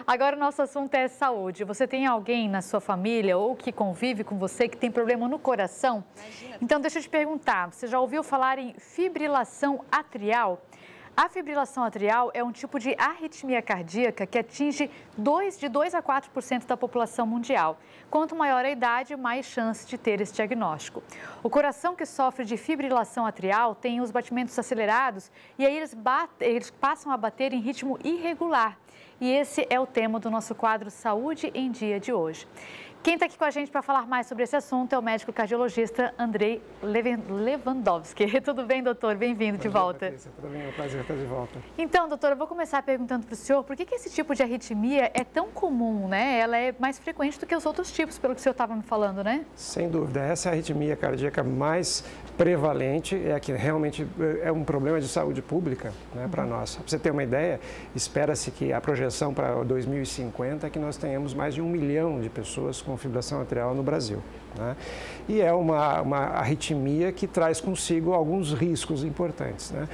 Agora o nosso assunto é saúde. Você tem alguém na sua família ou que convive com você que tem problema no coração? Então deixa eu te perguntar, você já ouviu falar em fibrilação atrial? A fibrilação atrial é um tipo de arritmia cardíaca que atinge de 2 a 4% da população mundial. Quanto maior a idade, mais chance de ter esse diagnóstico. O coração que sofre de fibrilação atrial tem os batimentos acelerados e aí eles passam a bater em ritmo irregular. E esse é o tema do nosso quadro Saúde em Dia de hoje. Quem está aqui com a gente para falar mais sobre esse assunto é o médico cardiologista Andrei Lewandowski. Tudo bem, doutor? Bem-vindo de volta. Patrícia, tudo bem? É um prazer estar de volta. Então, doutor, eu vou começar perguntando para o senhor por que esse tipo de arritmia é tão comum, né? Ela é mais frequente do que os outros tipos, pelo que o senhor estava me falando, né? Sem dúvida. Essa é a arritmia cardíaca mais prevalente, é a que realmente é um problema de saúde pública, né, para nós. Para você ter uma ideia, espera-se que a projeção para 2050 é que nós tenhamos mais de 1 milhão de pessoas com fibrilação atrial no Brasil, né? E é uma arritmia que traz consigo alguns riscos importantes, né?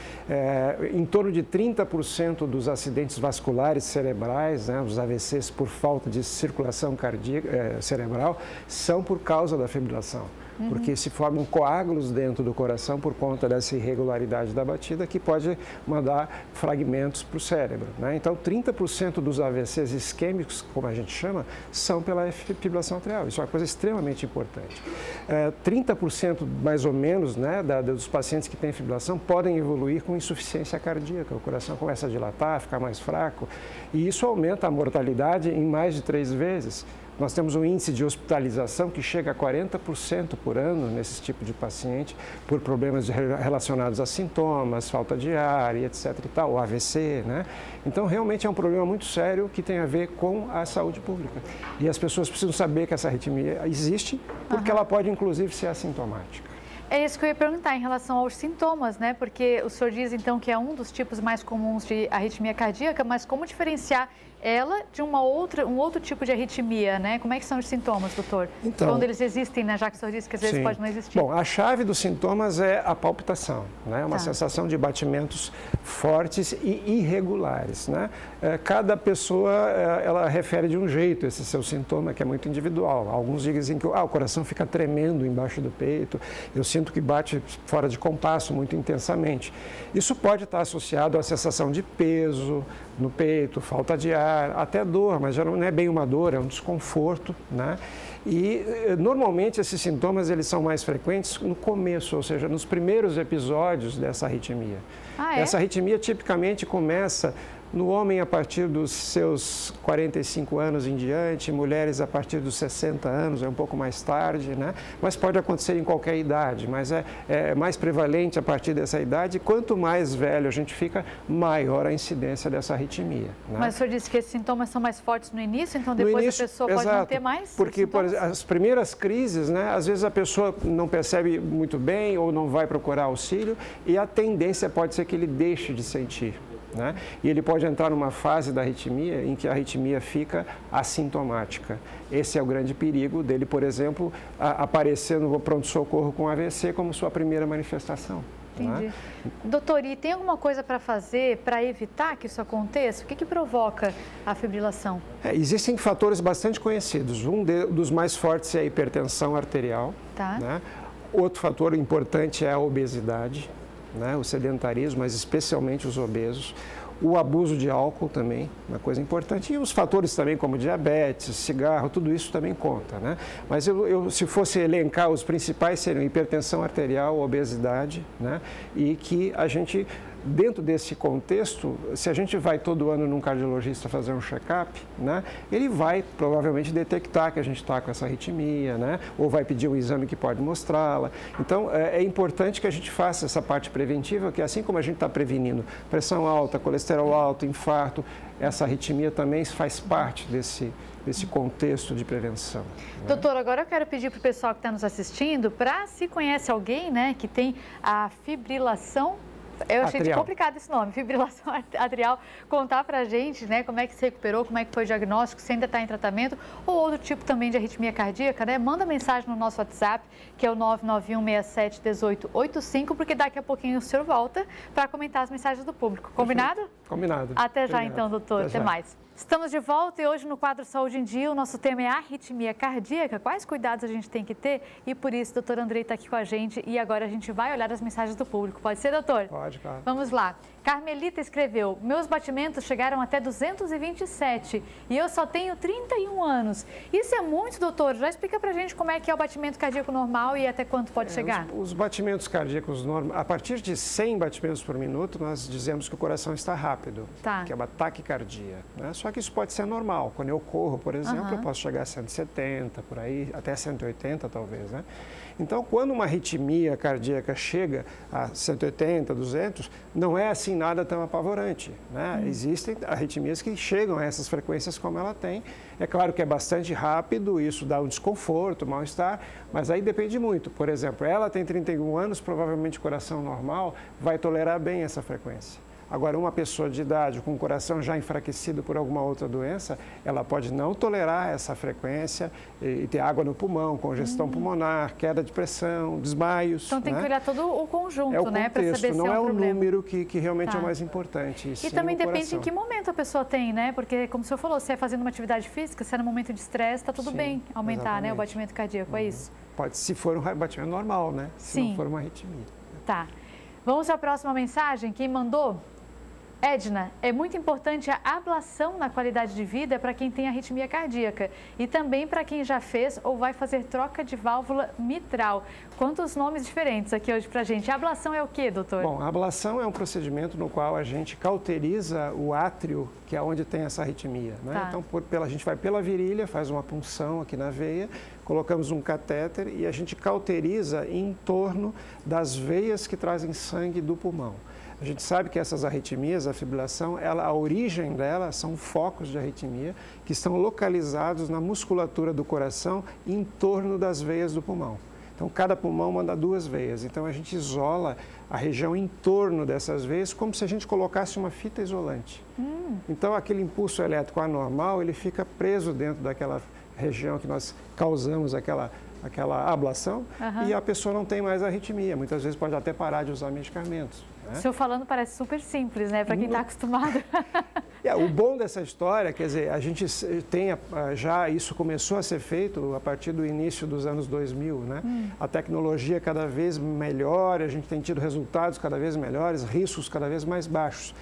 Em torno de 30% dos acidentes vasculares cerebrais, né, os AVCs por falta de circulação cardíaca cerebral, são por causa da fibrilação. Porque se formam coágulos dentro do coração por conta dessa irregularidade da batida que pode mandar fragmentos para o cérebro, né? Então, 30% dos AVCs isquêmicos, como a gente chama, são pela fibrilação atrial. Isso é uma coisa extremamente importante. 30% mais ou menos, né, dos pacientes que têm fibrilação podem evoluir com insuficiência cardíaca. O coração começa a dilatar, ficar mais fraco e isso aumenta a mortalidade em mais de 3 vezes. Nós temos um índice de hospitalização que chega a 40% por ano nesse tipo de paciente, por problemas relacionados a sintomas, falta de ar e etc. e tal, o AVC, né? Então, realmente é um problema muito sério que tem a ver com a saúde pública. E as pessoas precisam saber que essa arritmia existe, porque ela pode, inclusive, ser assintomática. É isso que eu ia perguntar em relação aos sintomas, né? Porque o senhor diz, então, que é um dos tipos mais comuns de arritmia cardíaca, mas como diferenciar ela de um outro tipo de arritmia, né? Como é que são os sintomas, doutor? Então, quando eles existem, né? Já que o senhor disse que às vezes pode não existir. Bom, a chave dos sintomas é a palpitação, né? Uma sensação de batimentos fortes e irregulares, né? Cada pessoa, ela refere de um jeito esse seu sintoma, que é muito individual. Alguns dizem que o coração fica tremendo embaixo do peito, eu sinto que bate fora de compasso muito intensamente. Isso pode estar associado à sensação de peso no peito, falta de ar, até dor, mas já não é bem uma dor, é um desconforto, né? E normalmente esses sintomas eles são mais frequentes no começo, ou seja, nos primeiros episódios dessa arritmia. Essa arritmia tipicamente começa no homem a partir dos seus 45 anos em diante, mulheres a partir dos 60 anos, é um pouco mais tarde, né? Mas pode acontecer em qualquer idade, mas é mais prevalente a partir dessa idade. E quanto mais velho a gente fica, maior a incidência dessa arritmia, né? Mas o senhor disse que esses sintomas são mais fortes no início, então depois a pessoa pode não ter mais? Porque por exemplo, as primeiras crises, né, às vezes a pessoa não percebe muito bem ou não vai procurar auxílio e a tendência pode ser que ele deixe de sentir, né? E ele pode entrar numa fase da arritmia em que a arritmia fica assintomática. Esse é o grande perigo dele, por exemplo, aparecer no pronto-socorro com AVC como sua primeira manifestação. Entendi. Né? Doutor, e tem alguma coisa para fazer para evitar que isso aconteça? O que provoca a fibrilação? Existem fatores bastante conhecidos. Um dos mais fortes é a hipertensão arterial. Tá. Né? Outro fator importante é a obesidade, né? O sedentarismo, mas especialmente os obesos. O abuso de álcool também, uma coisa importante. E os fatores também como diabetes, cigarro, tudo isso também conta, né? Mas se fosse elencar, os principais seriam hipertensão arterial, obesidade, né? E que a gente, dentro desse contexto, se a gente vai todo ano num cardiologista fazer um check-up, né? Ele vai provavelmente detectar que a gente está com essa arritmia, né? Ou vai pedir um exame que pode mostrá-la. Então, é importante que a gente faça essa parte preventiva, que assim como a gente está prevenindo pressão alta, colesterol alto, infarto, essa arritmia também faz parte desse contexto de prevenção. Né? Doutor, agora eu quero pedir para o pessoal que está nos assistindo, para se conhece alguém, né, que tem a fibrilação. Eu achei complicado esse nome, fibrilação atrial, contar pra gente, né, como é que se recuperou, como é que foi o diagnóstico, se ainda está em tratamento, ou outro tipo também de arritmia cardíaca, né? Manda mensagem no nosso WhatsApp, que é o 991671885, porque daqui a pouquinho o senhor volta para comentar as mensagens do público. Combinado? Combinado. Até já, Obrigado. então, doutor. Até mais. Estamos de volta e hoje no quadro Saúde em Dia o nosso tema é arritmia cardíaca. Quais cuidados a gente tem que ter? E por isso o doutor Andrei está aqui com a gente e agora a gente vai olhar as mensagens do público. Pode ser, doutor? Pode, claro. Vamos lá. Carmelita escreveu, meus batimentos chegaram até 227 e eu só tenho 31 anos. Isso é muito, doutor? Já explica pra gente como é que é o batimento cardíaco normal e até quanto pode chegar. Os batimentos cardíacos normais, a partir de 100 batimentos por minuto, nós dizemos que o coração está rápido, que é uma taquicardia, né? Só que isso pode ser normal. Quando eu corro, por exemplo, eu posso chegar a 170, por aí, até 180 talvez, né? Então, quando uma arritmia cardíaca chega a 180, 200, não é assim nada tão apavorante, né? Existem arritmias que chegam a essas frequências como ela tem. É claro que é bastante rápido, isso dá um desconforto, mal-estar, mas aí depende muito. Por exemplo, ela tem 31 anos, provavelmente coração normal, vai tolerar bem essa frequência. Agora, uma pessoa de idade com o coração já enfraquecido por alguma outra doença, ela pode não tolerar essa frequência e ter água no pulmão, congestão pulmonar, queda de pressão, desmaios. Então tem que olhar todo o conjunto, é o né? Para saber se não é um problema. o número que realmente é o mais importante. E também depende em que momento a pessoa tem, né? Porque, como o senhor falou, se é fazendo uma atividade física, se é no momento de estresse, está tudo bem aumentar, né, o batimento cardíaco, é isso? Pode, se for um batimento normal, né? Se não for uma arritmia. Tá. Vamos à próxima mensagem. Quem mandou? Edna, é muito importante a ablação na qualidade de vida para quem tem arritmia cardíaca e também para quem já fez ou vai fazer troca de válvula mitral. Quantos nomes diferentes aqui hoje para a gente. A ablação é o quê, doutor? Bom, a ablação é um procedimento no qual a gente cauteriza o átrio, que é onde tem essa arritmia, né? Então, a gente vai pela virilha, faz uma punção aqui na veia, colocamos um catéter e a gente cauteriza em torno das veias que trazem sangue do pulmão. A gente sabe que essas arritmias, a fibrilação, a origem dela são focos de arritmia que estão localizados na musculatura do coração em torno das veias do pulmão. Então, cada pulmão manda 2 veias. Então, a gente isola a região em torno dessas veias como se a gente colocasse uma fita isolante. Então, aquele impulso elétrico anormal, ele fica preso dentro daquela região que nós causamos aquela ablação e a pessoa não tem mais arritmia. Muitas vezes pode até parar de usar medicamentos. O senhor falando parece super simples, né? Para quem está acostumado. O bom dessa história, quer dizer, a gente tem já, isso começou a ser feito a partir do início dos anos 2000, né? A tecnologia cada vez melhor, a gente tem tido resultados cada vez melhores, riscos cada vez mais baixos.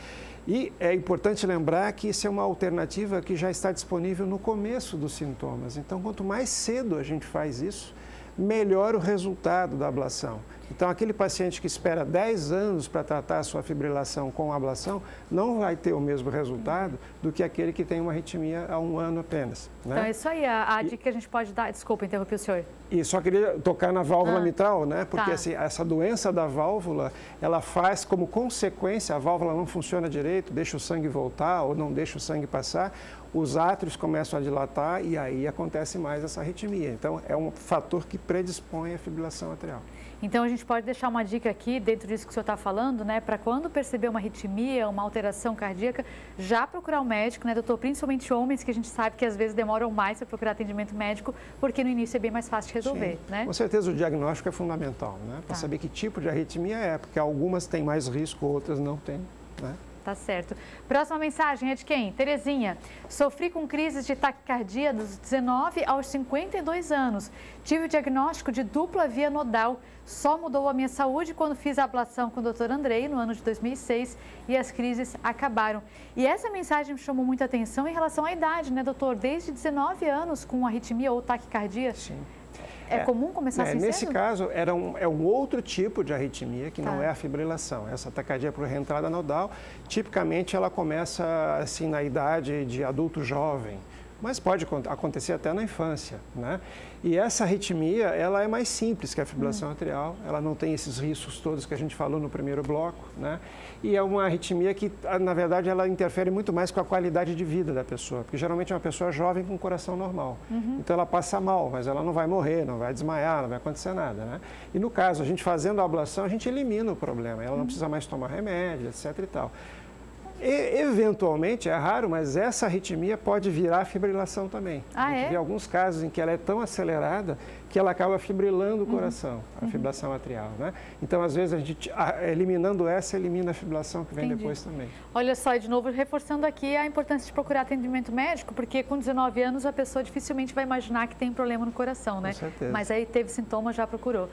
E é importante lembrar que isso é uma alternativa que já está disponível no começo dos sintomas. Então, quanto mais cedo a gente faz isso, melhor o resultado da ablação. Então, aquele paciente que espera 10 anos para tratar a sua fibrilação com ablação, não vai ter o mesmo resultado do que aquele que tem uma arritmia há 1 ano apenas, né? Então, é isso aí, a dica que a gente pode dar... Desculpa, interrompi o senhor. E só queria tocar na válvula mitral, né? Porque assim, essa doença da válvula, ela faz como consequência, a válvula não funciona direito, deixa o sangue voltar ou não deixa o sangue passar, os átrios começam a dilatar e aí acontece mais essa arritmia. Então, é um fator que predispõe à fibrilação atrial. Então, a gente pode deixar uma dica aqui, dentro disso que o senhor está falando, né? Para quando perceber uma arritmia, uma alteração cardíaca, já procurar um médico, né, doutor? Principalmente homens, que a gente sabe que às vezes demoram mais para procurar atendimento médico, porque no início é bem mais fácil de resolver, né? Com certeza o diagnóstico é fundamental, né? Para saber que tipo de arritmia é, porque algumas têm mais risco, outras não têm, né? Tá certo. Próxima mensagem é de quem? Terezinha. Sofri com crises de taquicardia dos 19 aos 52 anos. Tive o diagnóstico de dupla via nodal. Só mudou a minha saúde quando fiz a ablação com o Dr. Andrei no ano de 2006 e as crises acabaram. E essa mensagem me chamou muita atenção em relação à idade, né, doutor? Desde 19 anos com arritmia ou taquicardia. Sim. É comum começar assim nesse cedo? caso, é um outro tipo de arritmia, que não é a fibrilação. Essa taquicardia por reentrada nodal, tipicamente ela começa assim na idade de adulto jovem, mas pode acontecer até na infância, né? E essa arritmia, ela é mais simples que a fibrilação atrial, ela não tem esses riscos todos que a gente falou no primeiro bloco, né? E é uma arritmia que, na verdade, ela interfere muito mais com a qualidade de vida da pessoa, porque geralmente é uma pessoa jovem com coração normal. Então ela passa mal, mas ela não vai morrer, não vai desmaiar, não vai acontecer nada, né? E no caso, a gente fazendo a ablação, a gente elimina o problema, ela não precisa mais tomar remédio, etc e tal. Eventualmente, é raro, mas essa arritmia pode virar fibrilação também. A gente vê alguns casos em que ela é tão acelerada que ela acaba fibrilando o coração, a fibrilação atrial, né? Então, às vezes, a gente, eliminando essa, elimina a fibrilação que vem depois também. Olha só, e de novo, reforçando aqui a importância de procurar atendimento médico, porque com 19 anos a pessoa dificilmente vai imaginar que tem problema no coração, né? Com certeza. Mas aí teve sintomas, já procurou.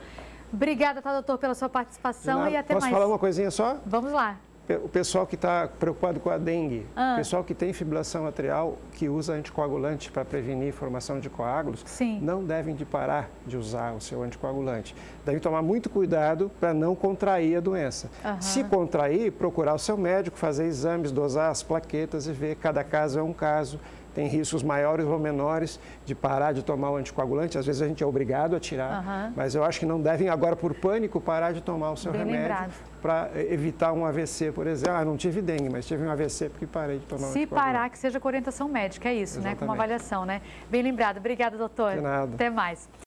Obrigada, tá, doutor, pela sua participação e até mais. Posso falar uma coisinha só? Vamos lá. O pessoal que está preocupado com a dengue, o pessoal que tem fibrilação atrial, que usa anticoagulante para prevenir formação de coágulos, não devem de parar de usar o seu anticoagulante. Devem tomar muito cuidado para não contrair a doença. Se contrair, procurar o seu médico, fazer exames, dosar as plaquetas e ver, cada caso é um caso. Tem riscos maiores ou menores de parar de tomar o anticoagulante. Às vezes a gente é obrigado a tirar, mas eu acho que não devem agora, por pânico, parar de tomar o seu remédio para evitar um AVC, por exemplo. Não tive dengue, mas tive um AVC porque parei de tomar o anticoagulante. Se parar, que seja com orientação médica, é isso, Exatamente. né? Com uma avaliação, né? Bem lembrado. Obrigada, doutor. De nada. Até mais.